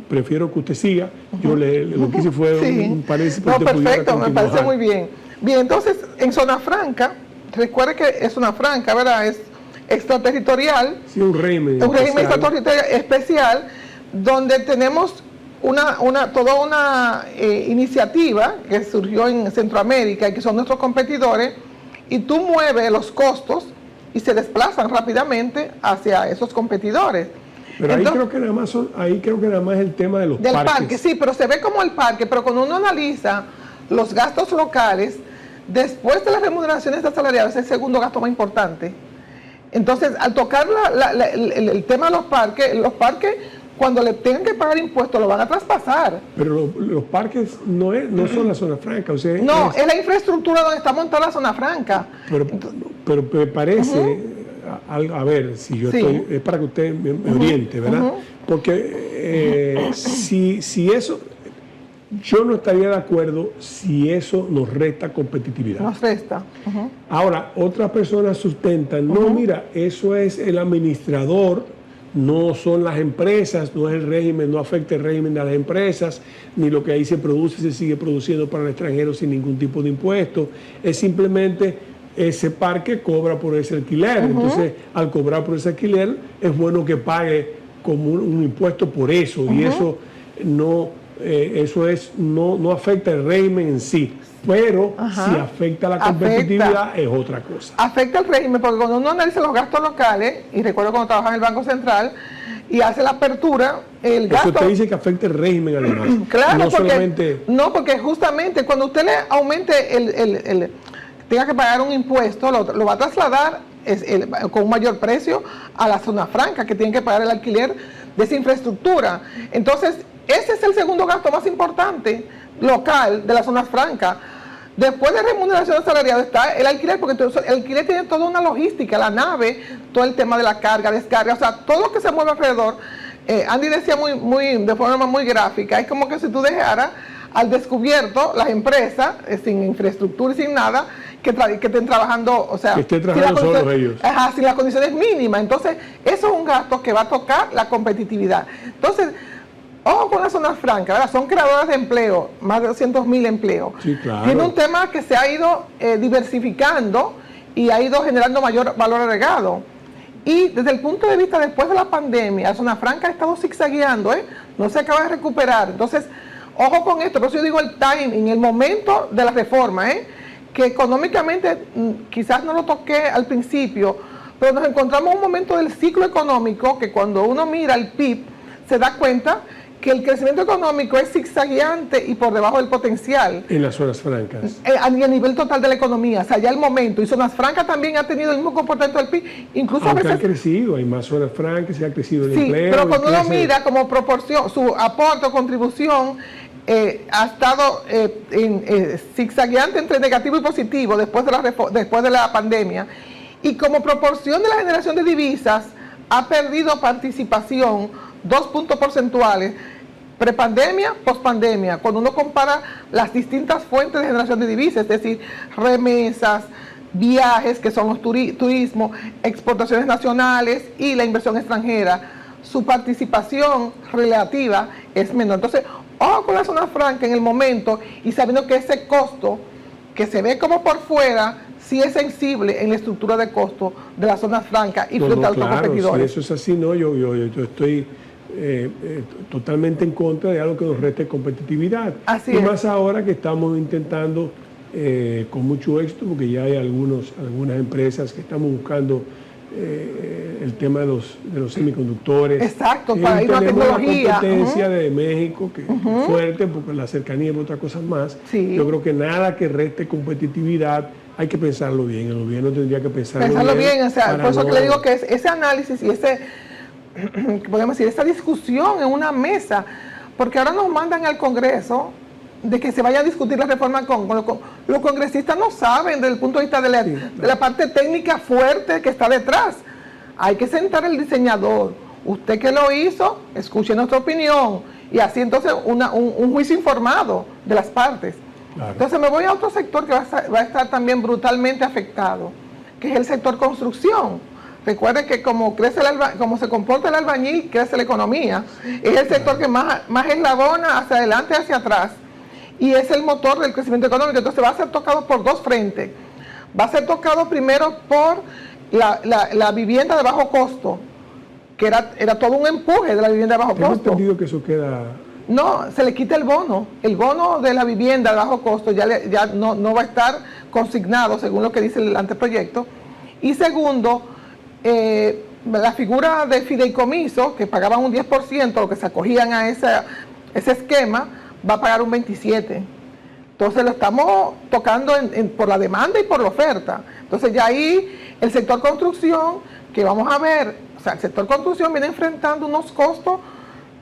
prefiero que usted siga. Yo lo que hice fue un paréntesis. No, perfecto, me parece muy bien. Bien, entonces, en zona franca, recuerde que es zona franca, ¿verdad? Es extraterritorial. Sí, un régimen extraterritorial especial, donde tenemos toda una iniciativa que surgió en Centroamérica y que son nuestros competidores, y tú mueves los costos y se desplazan rápidamente hacia esos competidores. Pero entonces, ahí creo que nada más es el tema de los parques. Del parque, sí, pero se ve como el parque, pero cuando uno analiza los gastos locales, después de las remuneraciones asalariadas, es el segundo gasto más importante. Entonces, al tocar el tema de los parques, cuando le tengan que pagar impuestos, lo van a traspasar. Pero los parques no son la zona franca. O sea, es la infraestructura donde está montada la zona franca. Pero me parece... A ver, si yo estoy, es para que usted me oriente, ¿verdad? Porque si eso, yo no estaría de acuerdo si eso nos resta competitividad. Nos resta. Ahora, otras personas sustentan, no, mira, eso es el administrador, no son las empresas, no es el régimen, no afecta el régimen de las empresas, ni lo que ahí se produce se sigue produciendo para el extranjero sin ningún tipo de impuesto, es simplemente... ese parque cobra por ese alquiler. Entonces, al cobrar por ese alquiler, es bueno que pague como un impuesto por eso. Y eso no afecta el régimen en sí. Pero si afecta la competitividad, es otra cosa. Afecta el régimen, porque cuando uno analiza los gastos locales, y recuerdo cuando trabajaba en el Banco Central, y hace la apertura, el gasto... Eso te dice que afecta el régimen, además. Claro, porque justamente cuando usted le aumente tenga que pagar un impuesto, lo va a trasladar con un mayor precio a la zona franca, que tienen que pagar el alquiler de esa infraestructura. Entonces, ese es el segundo gasto más importante local de la zona franca. Después de remuneración salarial está el alquiler, porque entonces el alquiler tiene toda una logística, la nave, todo el tema de la carga, descarga, o sea, todo lo que se mueve alrededor. Andy decía de forma muy gráfica, es como que si tú dejaras al descubierto las empresas, sin infraestructura y sin nada, que estén trabajando, o sea, que estén trabajando solos ellos. Ajá, sin las condiciones mínimas. Entonces, eso es un gasto que va a tocar la competitividad. Entonces, ojo con las zonas francas, ¿verdad? Son creadoras de empleo, más de 200.000 empleos. Sí, claro. Tiene un tema que se ha ido diversificando y ha ido generando mayor valor agregado. Y desde el punto de vista después de la pandemia, la zona franca ha estado zigzagueando, no se acaba de recuperar. Entonces, ojo con esto, por eso yo digo el timing, el momento de la reforma, que económicamente quizás no lo toqué al principio, pero nos encontramos en un momento del ciclo económico que cuando uno mira el PIB se da cuenta que el crecimiento económico es zigzagueante y por debajo del potencial. En las zonas francas. A nivel total de la economía, o sea, ya el momento. Y zonas francas también ha tenido el mismo comportamiento del PIB. Incluso aunque a veces ha crecido, hay más zonas francas, se ha crecido el sí, empleo. Pero cuando uno mira como proporción, su aporte o contribución ha estado zigzagueante entre negativo y positivo después de la pandemia. Y como proporción de la generación de divisas, ha perdido participación 2 puntos porcentuales, prepandemia, pospandemia, cuando uno compara las distintas fuentes de generación de divisas, es decir, remesas, viajes, que son los turismo, exportaciones nacionales y la inversión extranjera, su participación relativa es menor. Entonces, ojo con la zona franca en el momento y sabiendo que ese costo, que se ve como por fuera, sí es sensible en la estructura de costo de las zonas francas y frente a otros competidores. Si eso es así, no, yo estoy totalmente en contra de algo que nos reste competitividad. Así y es. más ahora que estamos intentando con mucho éxito, porque ya hay algunas empresas que estamos buscando el tema de los semiconductores. Exacto, para ir a la tenemos tecnología. La competencia de México, que es fuerte, porque la cercanía y otras cosas más. Sí. Yo creo que nada que reste competitividad hay que pensarlo bien. El gobierno tendría que pensarlo bien. O sea, por eso no... que le digo que ese análisis y podemos decir, esa discusión en una mesa, porque ahora nos mandan al Congreso de que se vaya a discutir la reforma los congresistas no saben desde el punto de vista de la parte técnica fuerte que está detrás. Hay que sentar el diseñador. Usted que lo hizo, escuche nuestra opinión y así entonces un juicio informado de las partes. Claro. Entonces me voy a otro sector que va a estar también brutalmente afectado, que es el sector construcción. Recuerden que como se comporta el albañil, crece la economía. Es el sector que más eslabona hacia adelante y hacia atrás. Y es el motor del crecimiento económico. Entonces va a ser tocado por dos frentes. Va a ser tocado primero por la vivienda de bajo costo, que era todo un empuje de la vivienda de bajo costo. Tengo entendido que eso queda... No, se le quita el bono de la vivienda de bajo costo ya no va a estar consignado según lo que dice el anteproyecto. Y segundo, la figura de fideicomiso, que pagaban un 10%, lo que se acogían a ese esquema, va a pagar un 27%. Entonces lo estamos tocando por la demanda y por la oferta. Entonces ya ahí el sector construcción, que vamos a ver, o sea, el sector construcción viene enfrentando unos costos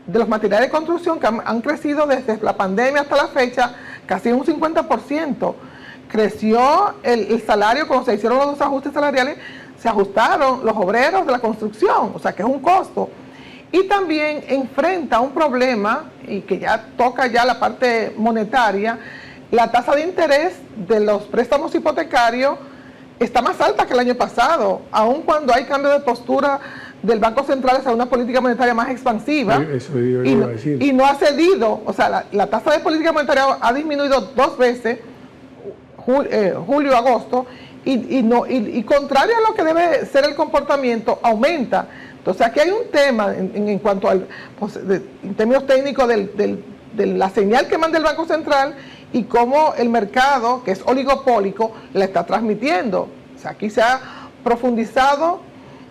de los materiales de construcción que han crecido desde la pandemia hasta la fecha, casi un 50%. Creció el salario, cuando se hicieron los ajustes salariales, se ajustaron los obreros de la construcción, o sea que es un costo. Y también enfrenta un problema, y que ya toca ya la parte monetaria, la tasa de interés de los préstamos hipotecarios está más alta que el año pasado, aun cuando hay cambio de postura del Banco Central hacia una política monetaria más expansiva. Eso iba a decir. Y no ha cedido, o sea, la tasa de política monetaria ha disminuido 2 veces, julio-agosto, y contrario a lo que debe ser el comportamiento, aumenta. Entonces aquí hay un tema en cuanto al, en términos técnicos de la señal que manda el Banco Central y cómo el mercado, que es oligopólico, la está transmitiendo. O sea, aquí se ha profundizado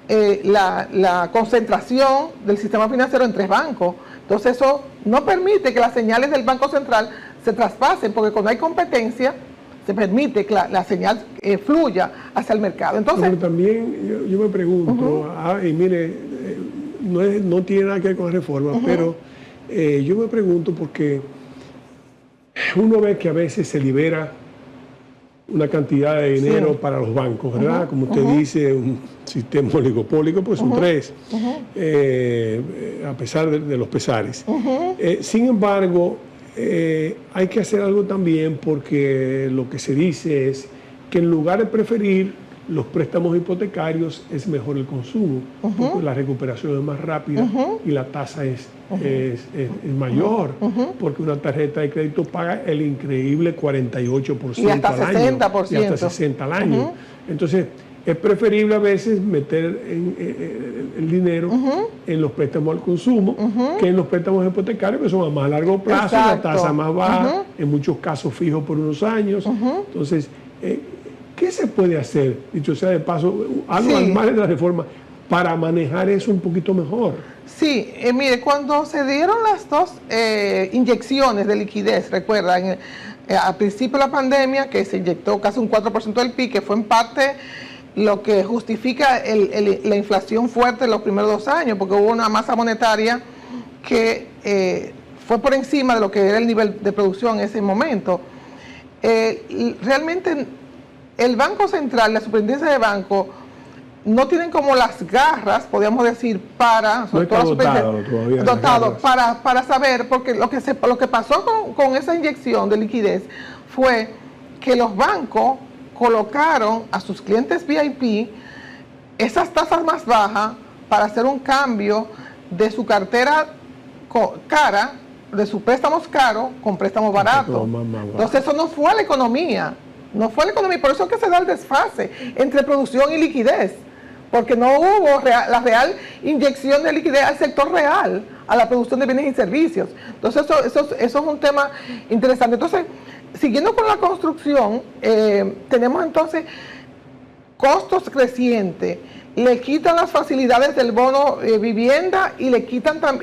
la concentración del sistema financiero en 3 bancos. Entonces eso no permite que las señales del Banco Central se traspasen, porque cuando hay competencia se permite que la señal fluya hacia el mercado. Entonces, pero también yo me pregunto, y mire, no tiene nada que ver con la reforma, pero yo me pregunto porque uno ve que a veces se libera una cantidad de dinero para los bancos, ¿verdad? Como usted dice, un sistema oligopólico, pues son 3, a pesar de los pesares. Sin embargo, hay que hacer algo también, porque lo que se dice es que en lugar de preferir los préstamos hipotecarios es mejor el consumo, porque la recuperación es más rápida y la tasa es mayor, porque una tarjeta de crédito paga el increíble 48% y hasta al 60%. año, y hasta 60% al año. Entonces, es preferible a veces meter el dinero en los préstamos al consumo que en los préstamos hipotecarios, que son a más largo plazo, la tasa más baja, en muchos casos fijos por unos años. Entonces, ¿qué se puede hacer, dicho sea de paso, algo al margen de la reforma, para manejar eso un poquito mejor? Sí, mire, cuando se dieron las dos inyecciones de liquidez, recuerdan, al principio de la pandemia, que se inyectó casi un 4% del PIB, que fue en parte lo que justifica la inflación fuerte en los primeros 2 años, porque hubo una masa monetaria que fue por encima de lo que era el nivel de producción en ese momento. Realmente el Banco Central, la Superintendencia de Banco, no tienen como las garras, podríamos decir, para para saber, porque lo que pasó con esa inyección de liquidez fue que los bancos colocaron a sus clientes VIP esas tasas más bajas para hacer un cambio de su cartera cara, de sus préstamos caros con préstamos baratos. Entonces eso no fue a la economía, por eso es que se da el desfase entre producción y liquidez, porque no hubo la real inyección de liquidez al sector real, a la producción de bienes y servicios. Entonces eso es un tema interesante. Entonces, siguiendo con la construcción, tenemos entonces costos crecientes, le quitan las facilidades del bono vivienda y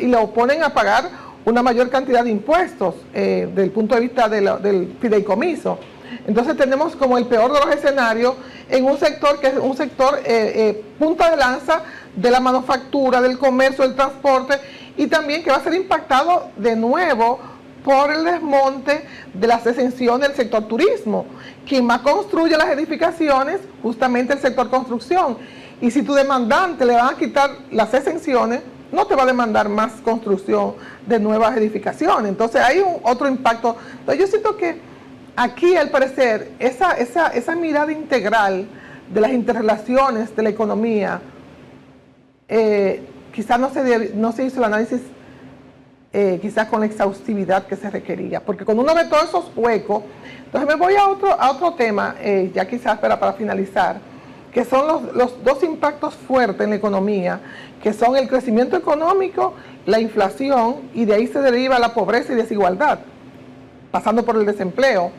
lo ponen a pagar una mayor cantidad de impuestos desde el punto de vista del fideicomiso. Entonces tenemos como el peor de los escenarios en un sector que es un sector punta de lanza de la manufactura, del comercio, del transporte, y también que va a ser impactado de nuevo por el desmonte de las exenciones del sector turismo. Quien más construye las edificaciones, justamente el sector construcción. Y si tu demandante le van a quitar las exenciones, no te va a demandar más construcción de nuevas edificaciones. Entonces hay otro impacto. Entonces yo siento que aquí, al parecer, esa mirada integral de las interrelaciones de la economía, quizás no se hizo el análisis quizás con la exhaustividad que se requería, porque cuando uno ve todos esos huecos, entonces me voy a otro tema, ya quizás para finalizar, que son los dos impactos fuertes en la economía, que son el crecimiento económico, la inflación, y de ahí se deriva la pobreza y desigualdad, pasando por el desempleo.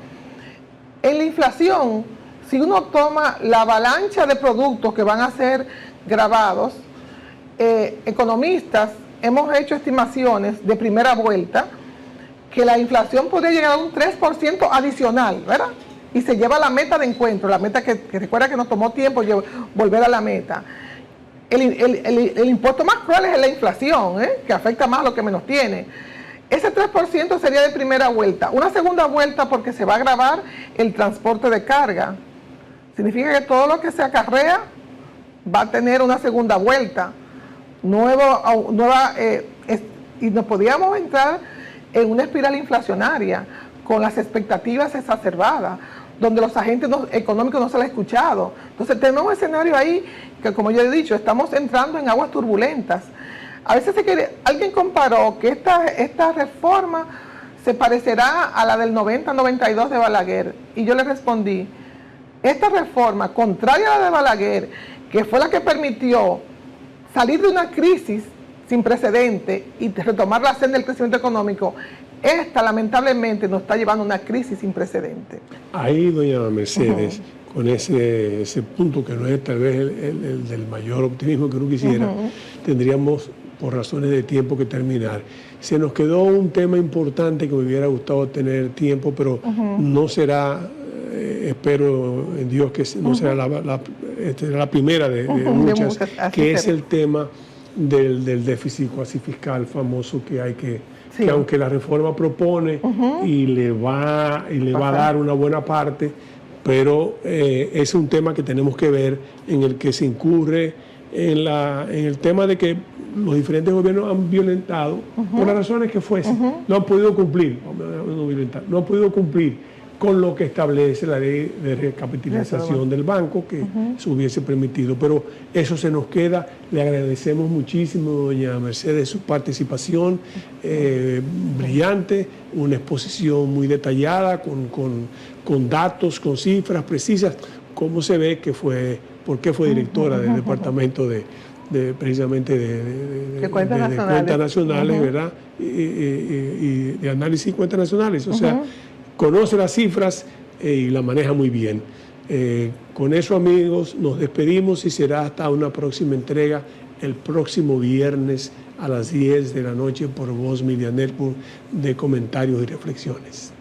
En la inflación, si uno toma la avalancha de productos que van a ser gravados, economistas hemos hecho estimaciones de primera vuelta que la inflación podría llegar a un 3% adicional, ¿verdad? Y se lleva la meta de encuentro, la meta que recuerda que nos tomó tiempo volver a la meta. El impuesto más cruel es la inflación, que afecta más a los que menos tiene. Ese 3% sería de primera vuelta. Una segunda vuelta porque se va a agravar el transporte de carga. Significa que todo lo que se acarrea va a tener una segunda vuelta. Y nos podríamos entrar en una espiral inflacionaria con las expectativas exacerbadas, donde los agentes económicos no se les ha escuchado. Entonces tenemos un escenario ahí que, como yo he dicho, estamos entrando en aguas turbulentas. A veces alguien comparó que esta reforma se parecerá a la del 90-92 de Balaguer, y yo le respondí, esta reforma, contraria a la de Balaguer, que fue la que permitió salir de una crisis sin precedente y retomar la senda del crecimiento económico, esta lamentablemente nos está llevando a una crisis sin precedente. Ahí, doña Mercedes, con ese punto que no es tal vez el del mayor optimismo que uno quisiera, tendríamos por razones de tiempo que terminar. Se nos quedó un tema importante que me hubiera gustado tener tiempo, pero no será, espero en Dios que no será la primera de muchas, que es el tema del déficit cuasi fiscal famoso que hay que aunque la reforma propone y le va a dar una buena parte, pero es un tema que tenemos que ver, en el que se incurre en el tema de que los diferentes gobiernos han violentado, por las razones que fuesen, no han podido cumplir, no han podido cumplir con lo que establece la ley de recapitalización del banco, que se hubiese permitido. Pero eso se nos queda. Le agradecemos muchísimo, doña Mercedes, su participación brillante, una exposición muy detallada, con datos, con cifras precisas, cómo se ve que fue, por qué fue directora del departamento precisamente de cuentas nacionales, ¿verdad? Y de análisis de cuentas nacionales. O sea, conoce las cifras y la maneja muy bien. Con eso, amigos, nos despedimos y será hasta una próxima entrega el próximo viernes a las 10 de la noche por Voz Media Network de Comentarios y Reflexiones.